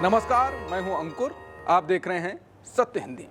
नमस्कार, मैं हूं अंकुर। आप देख रहे हैं सत्य हिंदी।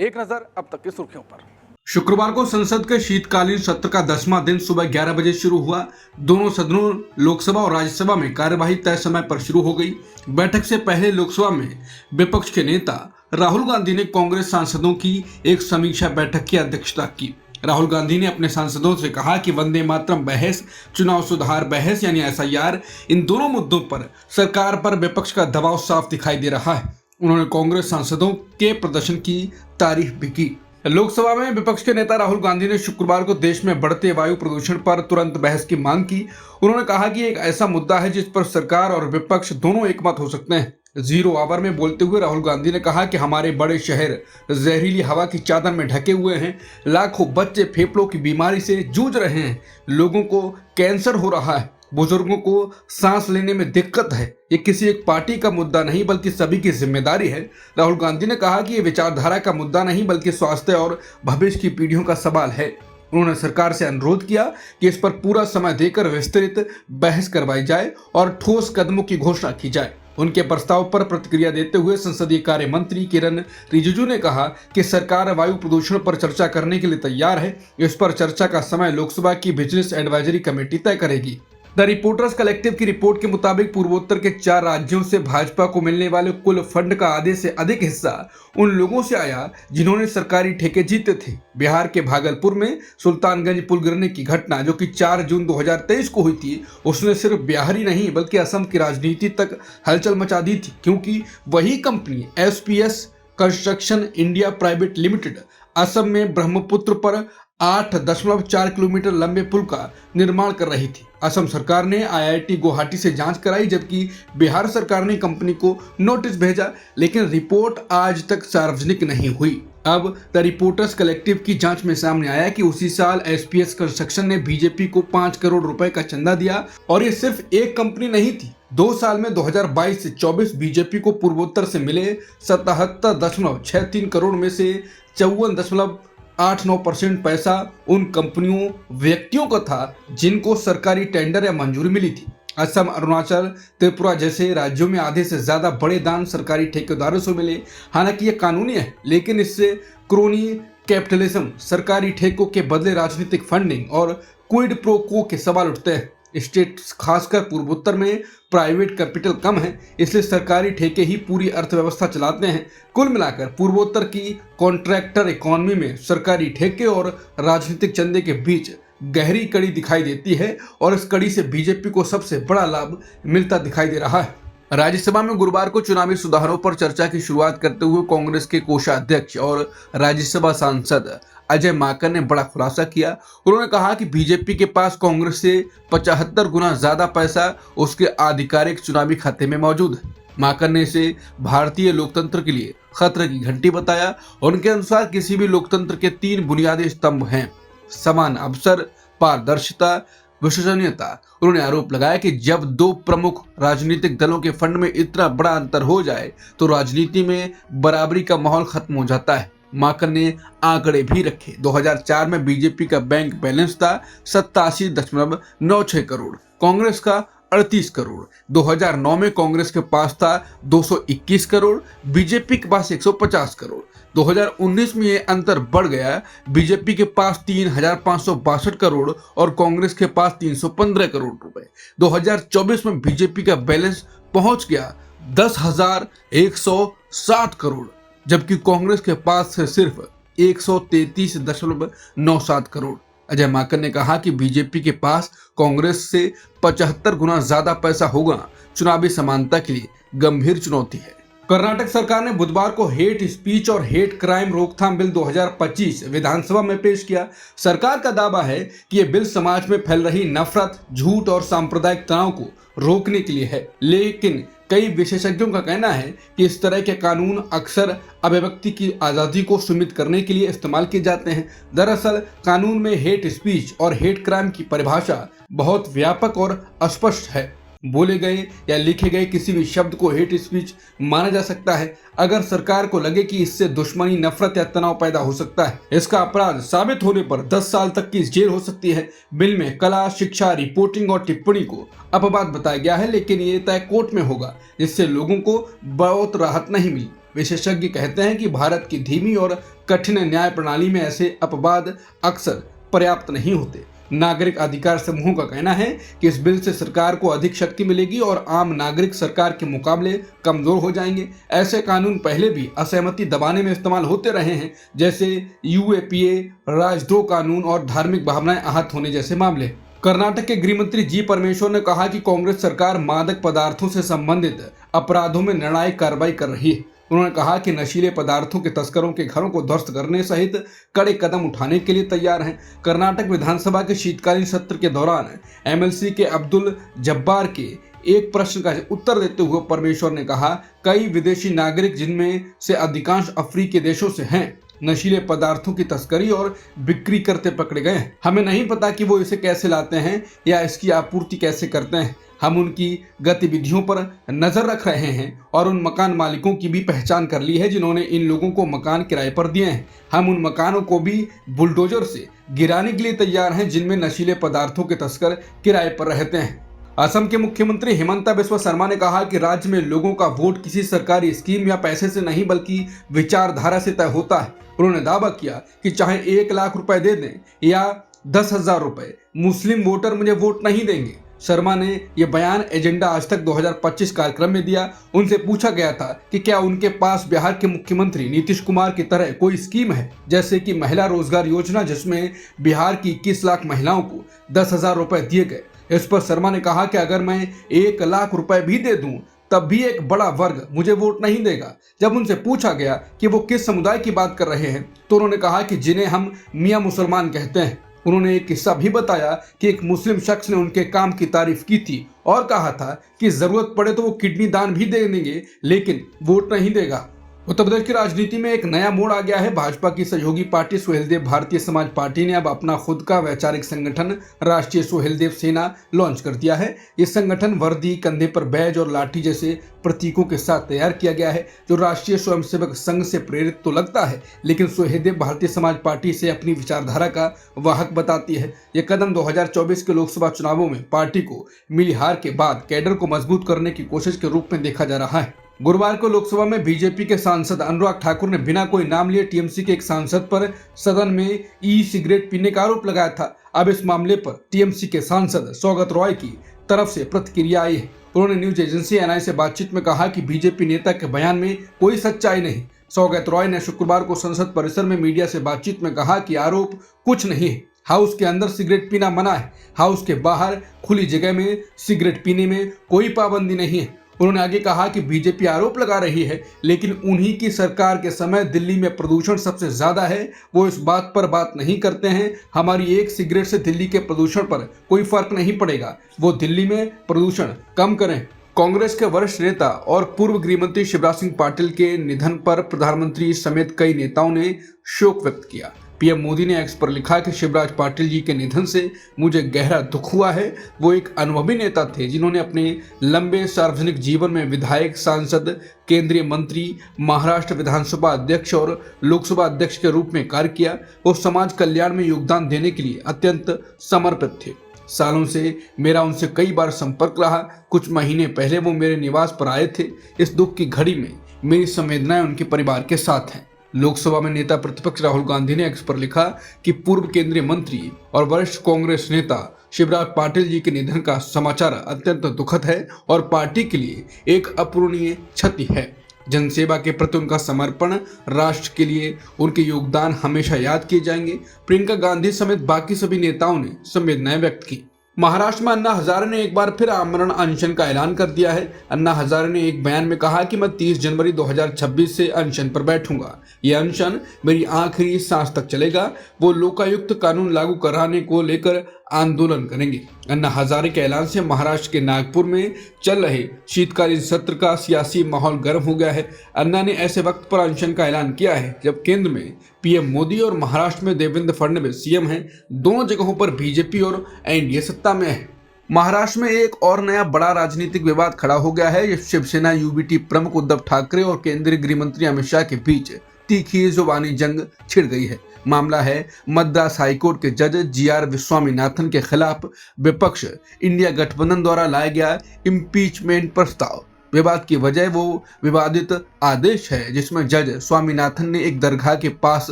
एक नजर अब तक की सुर्खियों पर। शुक्रवार को संसद के शीतकालीन सत्र का 10वां दिन सुबह 11 बजे शुरू हुआ। दोनों सदनों लोकसभा और राज्यसभा में कार्यवाही तय समय पर शुरू हो गई। बैठक से पहले लोकसभा में विपक्ष के नेता राहुल गांधी ने कांग्रेस सांसदों की एक समीक्षा बैठक की अध्यक्षता की। राहुल गांधी ने अपने सांसदों से कहा कि वंदे मातरम बहस, चुनाव सुधार बहस यानी एसआईआर, इन दोनों मुद्दों पर सरकार पर विपक्ष का दबाव साफ दिखाई दे रहा है। उन्होंने कांग्रेस सांसदों के प्रदर्शन की तारीफ भी की। लोकसभा में विपक्ष के नेता राहुल गांधी ने शुक्रवार को देश में बढ़ते वायु प्रदूषण पर तुरंत बहस की मांग की। उन्होंने कहा कि एक ऐसा मुद्दा है जिस पर सरकार और विपक्ष दोनों एकमत हो सकते हैं। जीरो आवर में बोलते हुए राहुल गांधी ने कहा कि हमारे बड़े शहर जहरीली हवा की चादर में ढके हुए हैं। लाखों बच्चे फेफड़ों की बीमारी से जूझ रहे हैं। लोगों को कैंसर हो रहा है। बुजुर्गों को सांस लेने में दिक्कत है। ये किसी एक पार्टी का मुद्दा नहीं बल्कि सभी की जिम्मेदारी है। राहुल गांधी ने कहा कि ये विचारधारा का मुद्दा नहीं बल्कि स्वास्थ्य और भविष्य की पीढ़ियों का सवाल है। उन्होंने सरकार से अनुरोध किया कि इस पर पूरा समय देकर विस्तृत बहस करवाई जाए और ठोस कदमों की घोषणा की जाए। उनके प्रस्ताव पर प्रतिक्रिया देते हुए संसदीय कार्य मंत्री किरण रिजिजू ने कहा कि सरकार वायु प्रदूषण पर चर्चा करने के लिए तैयार है। इस पर चर्चा का समय लोकसभा की बिजनेस एडवाइजरी कमेटी तय करेगी। द रिपोर्टर्स कलेक्टिव की रिपोर्ट के मुताबिक पूर्वोत्तर के 4 राज्यों से भाजपा को मिलने वाले कुल फंड का आधे से अधिक हिस्सा उन लोगों से आया जिन्होंने सरकारी ठेके जीते थे। बिहार के भागलपुर में सुल्तानगंज पुल गिरने की घटना जो कि 4 जून 2023 को हुई थी, उसने सिर्फ बिहार ही नहीं बल्कि असम की राजनीति तक हलचल मचा दी थी, क्योंकि वही company SPS construction India private limited Assam में ब्रह्मपुत्र पर 8.4 किलोमीटर लंबे पुल का निर्माण कर रही थी। असम सरकार ने आईआईटी गुवाहाटी से जांच कराई, जबकि बिहार सरकार ने कंपनी को नोटिस भेजा, लेकिन रिपोर्ट आज तक सार्वजनिक नहीं हुई। अब द रिपोर्टर्स कलेक्टिव की जांच में सामने आया कि उसी साल एसपीएस कंस्ट्रक्शन ने बीजेपी को 5 करोड़ रुपए का चंदा दिया और ये सिर्फ एक कंपनी नहीं थी। 2 साल में 2022 से 24 बीजेपी को पूर्वोत्तर से मिले 77.63 करोड़ में से 54.89% पैसा उन कंपनियों व्यक्तियों का था जिनको सरकारी टेंडर या मंजूरी मिली थी। असम, अरुणाचल, त्रिपुरा जैसे राज्यों में आधे से ज्यादा बड़े दान सरकारी ठेकेदारों से मिले। हालांकि यह कानूनी है, लेकिन इससे क्रोनी कैपिटलिज्म, सरकारी ठेकों के बदले राजनीतिक फंडिंग और क्विड प्रो क्वो के सवाल उठते हैं। स्टेट्स खासकर पूर्वोत्तर में प्राइवेट कैपिटल कम है, इसलिए सरकारी ठेके ही पूरी अर्थव्यवस्था चलाते हैं। कुल मिलाकर पूर्वोत्तर की कॉन्ट्रैक्टर इकोनॉमी में सरकारी ठेके और राजनीतिक चंदे के बीच गहरी कड़ी दिखाई देती है और इस कड़ी से बीजेपी को सबसे बड़ा लाभ मिलता दिखाई दे रहा है। राज्यसभा में गुरुवार को चुनावी सुधारों पर चर्चा की शुरुआत करते हुए कांग्रेस के कोषाध्यक्ष और राज्यसभा सांसद अजय माकन ने बड़ा खुलासा किया। उन्होंने कहा कि बीजेपी के पास कांग्रेस से 75 गुना ज्यादा पैसा उसके आधिकारिक चुनावी खाते में मौजूद है। माकन ने इसे भारतीय लोकतंत्र के लिए खतरे की घंटी बताया। उनके अनुसार किसी भी लोकतंत्र के 3 बुनियादी स्तंभ हैं: समान अवसर, पारदर्शिता, विश्वसनीयता। उन्होंने आरोप लगाया कि जब 2 प्रमुख राजनीतिक दलों के फंड में इतना बड़ा अंतर हो जाए तो राजनीति में बराबरी का माहौल खत्म हो जाता है। माकन ने आंकड़े भी रखे। 2004 में बीजेपी का बैंक बैलेंस था 87.96 करोड़, कांग्रेस का 38 करोड़। 2009 में कांग्रेस के पास था 221 करोड़, बीजेपी के पास 150 करोड़। 2019 में ये अंतर बढ़ गया, बीजेपी के पास 3,562 करोड़ और कांग्रेस के पास 315 करोड़ रुपए। 2024 में बीजेपी का बैलेंस पहुंच गया 10,160 करोड़, जबकि कांग्रेस के पास है सिर्फ 133.97 करोड़। अजय माकन ने कहा कि बीजेपी के पास कांग्रेस से 75 गुना ज्यादा पैसा होगा। चुनावी समानता के लिए गंभीर चुनौती है। कर्नाटक सरकार ने बुधवार को हेट स्पीच और हेट क्राइम रोकथाम बिल 2025 विधानसभा में पेश किया। सरकार का दावा है कि यह बिल समाज में फैल रही नफरत, झूठ और सांप्रदायिक तनाव को रोकने के लिए है, लेकिन कई विशेषज्ञों का कहना है कि इस तरह के कानून अक्सर अभिव्यक्ति की आज़ादी को सीमित करने के लिए इस्तेमाल किए जाते हैं। दरअसल कानून में हेट स्पीच और हेट क्राइम की परिभाषा बहुत व्यापक और अस्पष्ट है। बोले गए या लिखे गए किसी भी शब्द को हेट स्पीच माना जा सकता है अगर सरकार को लगे कि इससे दुश्मनी, नफरत या तनाव पैदा हो सकता है। इसका अपराध साबित होने पर 10 साल तक की जेल हो सकती है। बिल में कला, शिक्षा, रिपोर्टिंग और टिप्पणी को अपवाद बताया गया है, लेकिन ये तय कोर्ट में होगा, जिससे लोगों को बहुत राहत नहीं मिली। विशेषज्ञ कहते हैं कि भारत की धीमी और कठिन न्याय प्रणाली में ऐसे अपवाद अक्सर पर्याप्त नहीं होते। नागरिक अधिकार समूहों का कहना है कि इस बिल से सरकार को अधिक शक्ति मिलेगी और आम नागरिक सरकार के मुकाबले कमजोर हो जाएंगे। ऐसे कानून पहले भी असहमति दबाने में इस्तेमाल होते रहे हैं, जैसे यूएपीए, राजद्रोह कानून और धार्मिक भावनाएं आहत होने जैसे मामले। कर्नाटक के गृह मंत्री जी परमेश्वर ने कहा कि कांग्रेस सरकार मादक पदार्थों से संबंधित अपराधों में निर्णायक कार्रवाई कर रही है। उन्होंने कहा कि नशीले पदार्थों के तस्करों के घरों को ध्वस्त करने सहित कड़े कदम उठाने के लिए तैयार हैं। कर्नाटक विधानसभा के शीतकालीन सत्र के दौरान एमएलसी के अब्दुल जब्बार के एक प्रश्न का उत्तर देते हुए परमेश्वर ने कहा, कई विदेशी नागरिक, जिनमें से अधिकांश अफ्रीकी देशों से हैं, नशीले पदार्थों की तस्करी और बिक्री करते पकड़े गए हैं। हमें नहीं पता कि वो इसे कैसे लाते हैं या इसकी आपूर्ति कैसे करते हैं। हम उनकी गतिविधियों पर नजर रख रहे हैं और उन मकान मालिकों की भी पहचान कर ली है जिन्होंने इन लोगों को मकान किराए पर दिए हैं। हम उन मकानों को भी बुलडोजर से गिराने के लिए तैयार हैं जिनमें नशीले पदार्थों के तस्कर किराए पर रहते हैं। असम के मुख्यमंत्री हिमंता बिस्वा शर्मा ने कहा कि राज्य में लोगों का वोट किसी सरकारी स्कीम या पैसे से नहीं बल्कि विचारधारा से तय होता है। उन्होंने दावा किया कि चाहे 1 लाख रुपए दे दें या 10,000 रुपए, मुस्लिम वोटर मुझे वोट नहीं देंगे। शर्मा ने यह बयान एजेंडा आज तक 2025 कार्यक्रम में दिया। उनसे पूछा गया था कि क्या उनके पास बिहार के मुख्यमंत्री नीतीश कुमार की तरह कोई स्कीम है, जैसे कि महिला रोजगार योजना, जिसमें बिहार की 21 लाख महिलाओं को 10,000 रुपए दिए गए। इस पर शर्मा ने कहा कि अगर मैं 1 लाख रुपए भी दे दूं तब भी एक बड़ा वर्ग मुझे वोट नहीं देगा। जब उनसे पूछा गया कि वो किस समुदाय की बात कर रहे हैं तो उन्होंने कहा कि जिन्हें हम मियां मुसलमान कहते हैं। उन्होंने एक किस्सा भी बताया कि एक मुस्लिम शख्स ने उनके काम की तारीफ की थी और कहा था कि जरूरत पड़े तो वो किडनी दान भी दे देंगे, लेकिन वोट नहीं देगा। उत्तर प्रदेश की राजनीति में एक नया मोड़ आ गया है। भाजपा की सहयोगी पार्टी सुहेलदेव भारतीय समाज पार्टी ने अब अपना खुद का वैचारिक संगठन राष्ट्रीय सुहेलदेव सेना लॉन्च कर दिया है। ये संगठन वर्दी, कंधे पर बैज और लाठी जैसे प्रतीकों के साथ तैयार किया गया है, जो राष्ट्रीय स्वयंसेवक संघ से प्रेरित तो लगता है, लेकिन सुहेलदेव भारतीय समाज पार्टी से अपनी विचारधारा का वाहक बताती है। यह कदम 2024 के लोकसभा चुनावों में पार्टी को मिली हार के बाद कैडर को मजबूत करने की कोशिश के रूप में देखा जा रहा है। गुरुवार को लोकसभा में बीजेपी के सांसद अनुराग ठाकुर ने बिना कोई नाम लिए टीएमसी के एक सांसद पर सदन में ई सिगरेट पीने का आरोप लगाया था। अब इस मामले पर टीएमसी के सांसद सौगत रॉय की तरफ से प्रतिक्रिया आई है। उन्होंने न्यूज एजेंसी एनआई से बातचीत में कहा कि बीजेपी नेता के बयान में कोई सच्चाई नहीं। सौगत रॉय ने शुक्रवार को संसद परिसर में मीडिया से बातचीत में कहा कि आरोप कुछ नहीं है। हाउस के अंदर सिगरेट पीना मना है, हाउस के बाहर खुली जगह में सिगरेट पीने में कोई पाबंदी नहीं है। उन्होंने आगे कहा कि बीजेपी आरोप लगा रही है, लेकिन उन्हीं की सरकार के समय दिल्ली में प्रदूषण सबसे ज्यादा है। वो इस बात पर बात नहीं करते हैं। हमारी एक सिगरेट से दिल्ली के प्रदूषण पर कोई फर्क नहीं पड़ेगा। वो दिल्ली में प्रदूषण कम करें। कांग्रेस के वरिष्ठ नेता और पूर्व गृह मंत्री शिवराज सिंह पाटिल के निधन पर प्रधानमंत्री समेत कई नेताओं ने शोक व्यक्त किया। पीएम मोदी ने एक्स पर लिखा कि शिवराज पाटिल जी के निधन से मुझे गहरा दुख हुआ है। वो एक अनुभवी नेता थे जिन्होंने अपने लंबे सार्वजनिक जीवन में विधायक, सांसद, केंद्रीय मंत्री, महाराष्ट्र विधानसभा अध्यक्ष और लोकसभा अध्यक्ष के रूप में कार्य किया। वो समाज कल्याण में योगदान देने के लिए अत्यंत समर्पित थे। सालों से मेरा उनसे कई बार संपर्क रहा। कुछ महीने पहले वो मेरे निवास पर आए थे। इस दुख की घड़ी में मेरी संवेदनाएं उनके परिवार के साथ हैं। लोकसभा में नेता प्रतिपक्ष राहुल गांधी ने एक्स पर लिखा कि पूर्व केंद्रीय मंत्री और वरिष्ठ कांग्रेस नेता शिवराज पाटिल जी के निधन का समाचार अत्यंत दुखद है और पार्टी के लिए एक अपूरणीय क्षति है। जनसेवा के प्रति उनका समर्पण, राष्ट्र के लिए उनके योगदान हमेशा याद किए जाएंगे। प्रियंका गांधी समेत बाकी सभी नेताओं ने संवेदनाएं व्यक्त की। महाराष्ट्र में अन्ना हजारे ने एक बार फिर आमरण अनशन का ऐलान कर दिया है। अन्ना हजारे ने एक बयान में कहा कि मैं 30 जनवरी 2026 से अनशन पर बैठूंगा। यह अनशन मेरी आखिरी सांस तक चलेगा। वो लोकायुक्त कानून लागू कराने को लेकर आंदोलन करेंगे। अन्ना हजारे के ऐलान से महाराष्ट्र के नागपुर में चल रहे शीतकालीन सत्र का सियासी माहौल गर्म हो गया है। अन्ना ने ऐसे वक्त पर अनशन का ऐलान किया है जब केंद्र में पीएम मोदी और महाराष्ट्र में देवेंद्र फडणवीस सीएम हैं। दोनों जगहों पर बीजेपी और एनडीए सत्ता में है। महाराष्ट्र में एक और नया बड़ा राजनीतिक विवाद खड़ा हो गया है। शिवसेना यूबीटी प्रमुख उद्धव ठाकरे और केंद्रीय गृह मंत्री अमित शाह के बीच तीखी जुबानी जंग छिड़ गई है। मामला है मद्रास हाईकोर्ट के जज जीआर स्वामीनाथन के खिलाफ विपक्ष इंडिया गठबंधन द्वारा लाया गया इम्पीचमेंट प्रस्ताव। विवाद की वजह वो विवादित आदेश है जिसमें जज स्वामीनाथन ने एक दरगाह के पास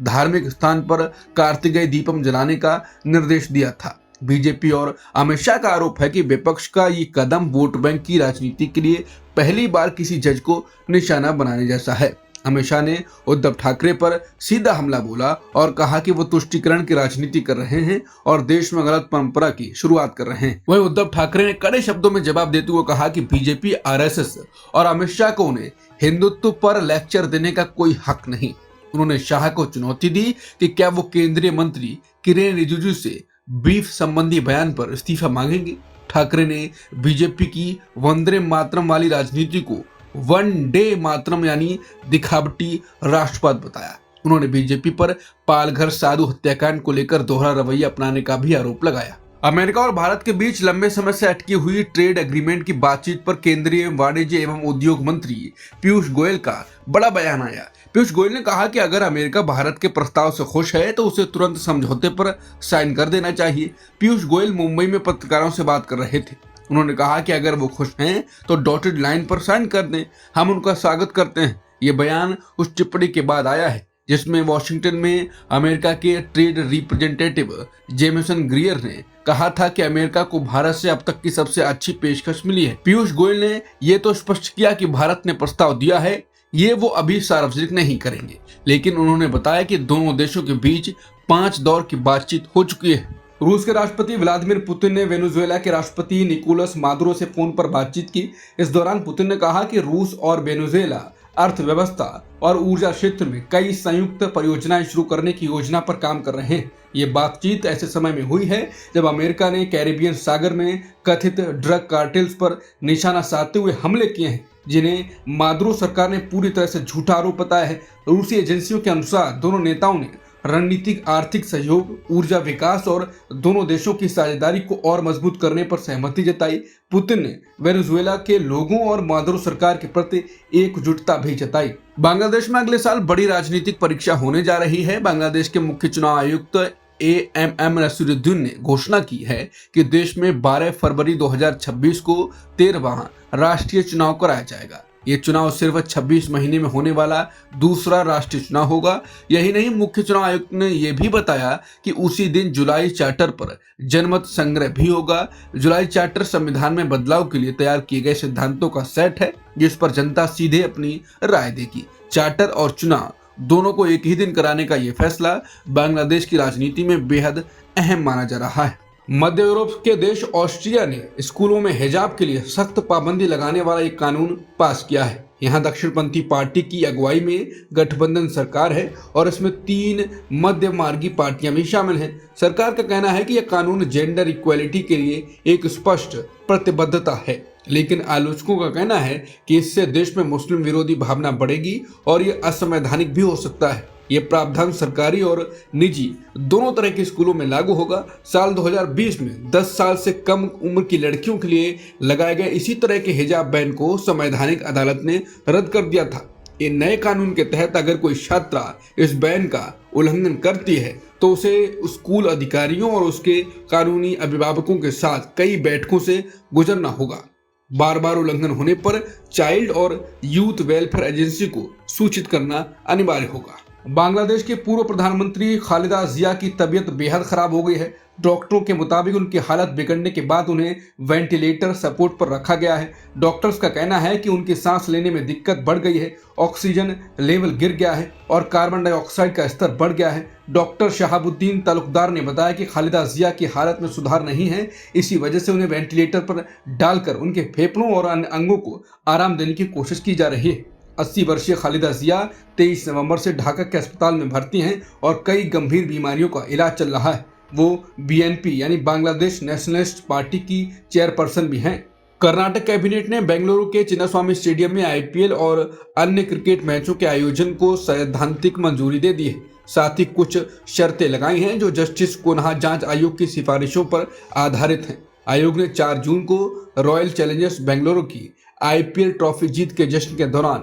धार्मिक स्थान पर कार्तिकेय दीपम जलाने का निर्देश दिया था। बीजेपी और अमित शाह का आरोप है कि विपक्ष का ये कदम वोट बैंक की राजनीति के लिए पहली बार किसी जज को निशाना बनाने जैसा है। अमित शाह ने उद्धव ठाकरे पर सीधा हमला बोला और कहा कि वो तुष्टीकरण की राजनीति कर रहे हैं और देश में गलत परंपरा की शुरुआत कर रहे हैं। वहीं उद्धव ठाकरे ने कड़े शब्दों में जवाब देते हुए कहा कि बीजेपी, आरएसएस और अमित शाह को उन्हें हिंदुत्व पर लेक्चर देने का कोई हक नहीं। उन्होंने शाह को चुनौती दी कि क्या वो केंद्रीय मंत्री किरेन रिजिजू से बीफ संबंधी बयान पर इस्तीफा मांगेंगे। ठाकरे ने बीजेपी की वंदे मातरम वाली राजनीति को वन डे मातरम यानी दिखावटी राष्ट्रवाद बताया। उन्होंने बीजेपी पर पालघर साधु हत्याकांड को लेकर दोहरा रवैया अपनाने का भी आरोप लगाया। अमेरिका और भारत के बीच लंबे समय से अटकी हुई ट्रेड एग्रीमेंट की बातचीत पर केंद्रीय वाणिज्य एवं उद्योग मंत्री पीयूष गोयल का बड़ा बयान आया। पीयूष गोयल ने कहा कि अगर अमेरिका भारत के प्रस्ताव से खुश है तो उसे तुरंत समझौते पर साइन कर देना चाहिए। पीयूष गोयल मुंबई में पत्रकारों से बात कर रहे थे। उन्होंने कहा कि अगर वो खुश हैं तो डॉटेड लाइन पर साइन कर दें, हम उनका स्वागत करते हैं। ये बयान उस टिप्पणी के बाद आया है जिसमें वॉशिंगटन में अमेरिका के ट्रेड रिप्रेजेंटेटिव जेमिसन ग्रियर ने कहा था कि अमेरिका को भारत से अब तक की सबसे अच्छी पेशकश मिली है। पीयूष गोयल ने ये तो स्पष्ट किया कि भारत ने प्रस्ताव दिया है, ये वो अभी सार्वजनिक नहीं करेंगे, लेकिन उन्होंने बताया कि दोनों देशों के बीच 5 दौर की बातचीत हो चुकी है। रूस के राष्ट्रपति व्लादिमीर पुतिन ने वेनेजुएला के राष्ट्रपति निकोलस मादुरो से फोन पर बातचीत की। इस दौरान पुतिन ने कहा कि रूस और वेनेजुएला अर्थव्यवस्था और ऊर्जा क्षेत्र में कई संयुक्त परियोजनाएं शुरू करने की योजना पर काम कर रहे हैं। ये बातचीत ऐसे समय में हुई है जब अमेरिका ने कैरिबियन सागर में कथित ड्रग कार्टेल्स पर निशाना साधते हुए हमले किए हैं, जिन्हें मादुरो सरकार ने पूरी तरह से झूठा आरोप बताया है। रूसी एजेंसियों के अनुसार दोनों नेताओं ने रणनीतिक आर्थिक सहयोग, ऊर्जा विकास और दोनों देशों की साझेदारी को और मजबूत करने पर सहमति जताई। पुतिन ने वेनेजुएला के लोगों और मादुरो सरकार के प्रति एकजुटता भी जताई। बांग्लादेश में अगले साल बड़ी राजनीतिक परीक्षा होने जा रही है। बांग्लादेश के मुख्य चुनाव आयुक्त AMM नसीरुद्दीन ने घोषणा की है कि देश में 12 फरवरी 2026 को 13वां राष्ट्रीय चुनाव कराया जाएगा। ये चुनाव सिर्फ 26 महीने में होने वाला दूसरा राष्ट्रीय चुनाव होगा। यही नहीं, मुख्य चुनाव आयुक्त ने यह भी बताया कि उसी दिन जुलाई चार्टर पर जनमत संग्रह भी होगा। जुलाई चार्टर संविधान में बदलाव के लिए तैयार किए गए सिद्धांतों का सेट है जिस पर जनता सीधे अपनी राय देगी। चार्टर और चुनाव दोनों को एक ही दिन कराने का यह फैसला बांग्लादेश की राजनीति में बेहद अहम माना जा रहा है। मध्य यूरोप के देश ऑस्ट्रिया ने स्कूलों में हिजाब के लिए सख्त पाबंदी लगाने वाला एक कानून पास किया है। यहाँ दक्षिणपंथी पार्टी की अगुवाई में गठबंधन सरकार है और इसमें 3 मध्य मार्गी पार्टियां भी शामिल हैं। सरकार का कहना है कि यह कानून जेंडर इक्वालिटी के लिए एक स्पष्ट प्रतिबद्धता है, लेकिन आलोचकों का कहना है कि इससे देश में मुस्लिम विरोधी भावना बढ़ेगी और ये असंवैधानिक भी हो सकता है। ये प्रावधान सरकारी और निजी दोनों तरह के स्कूलों में लागू होगा। साल 2020 में 10 साल से कम उम्र की लड़कियों के लिए लगाए गए इसी तरह के हिजाब बैन को संवैधानिक अदालत ने रद्द कर दिया था। ये नए कानून के तहत अगर कोई छात्रा इस बैन का उल्लंघन करती है तो उसे स्कूल अधिकारियों और उसके कानूनी अभिभावकों के साथ कई बैठकों से गुजरना होगा। बार बार उल्लंघन होने पर चाइल्ड और यूथ वेलफेयर एजेंसी को सूचित करना अनिवार्य होगा। बांग्लादेश के पूर्व प्रधानमंत्री खालिदा जिया की तबीयत बेहद खराब हो गई है। डॉक्टरों के मुताबिक उनकी हालत बिगड़ने के बाद उन्हें वेंटिलेटर सपोर्ट पर रखा गया है। डॉक्टर्स का कहना है कि उनकी सांस लेने में दिक्कत बढ़ गई है, ऑक्सीजन लेवल गिर गया है और कार्बन डाइऑक्साइड का स्तर बढ़ गया है। डॉक्टर शहाबुद्दीन तालुकदार ने बताया कि खालिदा जिया की हालत में सुधार नहीं है, इसी वजह से उन्हें वेंटिलेटर पर डालकर उनके फेफड़ों और अन्य अंगों को आराम देने की कोशिश की जा रही है। 80 वर्षीय खालिदा जिया 23 नवंबर से ढाका के अस्पताल में भर्ती हैं और कई गंभीर बीमारियों का इलाज चल रहा है। वो BNP यानी बांग्लादेश नेशनलिस्ट पार्टी की चेयरपर्सन भी हैं। कर्नाटक कैबिनेट ने बेंगलुरु के चिन्नास्वामी स्टेडियम में IPL और अन्य क्रिकेट मैचों के आयोजन को सैद्धांतिक मंजूरी दे दी है। साथ ही कुछ शर्तें लगाई हैं जो जस्टिस कोन्हा जांच आयोग की सिफारिशों पर आधारित हैं। आयोग ने 4 जून को रॉयल चैलेंजर्स बेंगलुरु की आईपीएल ट्रॉफी जीत के जश्न के दौरान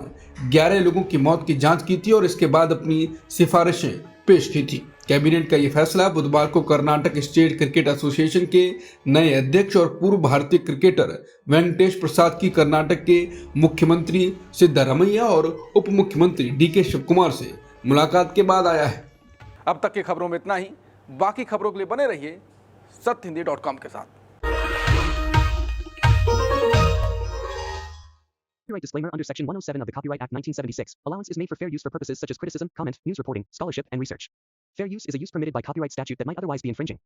11 लोगों की मौत की जांच की थी और इसके बाद अपनी सिफारिशें पेश की थी। कैबिनेट का यह फैसला बुधवार को कर्नाटक स्टेट क्रिकेट एसोसिएशन के नए अध्यक्ष और पूर्व भारतीय क्रिकेटर वेंकटेश प्रसाद की कर्नाटक के मुख्यमंत्री सिद्धारमैया और उप मुख्यमंत्री डीके शिवकुमार से मुलाकात के बाद आया है। अब तक की खबरों में इतना ही। बाकी खबरों के लिए बने रहिए सत्यहिंदी.com के साथ। Copyright disclaimer under Section 107 of the Copyright Act 1976. Allowance is made for fair use for purposes such as criticism, comment, news reporting, scholarship, and research. Fair use is a use permitted by copyright statute that might otherwise be infringing.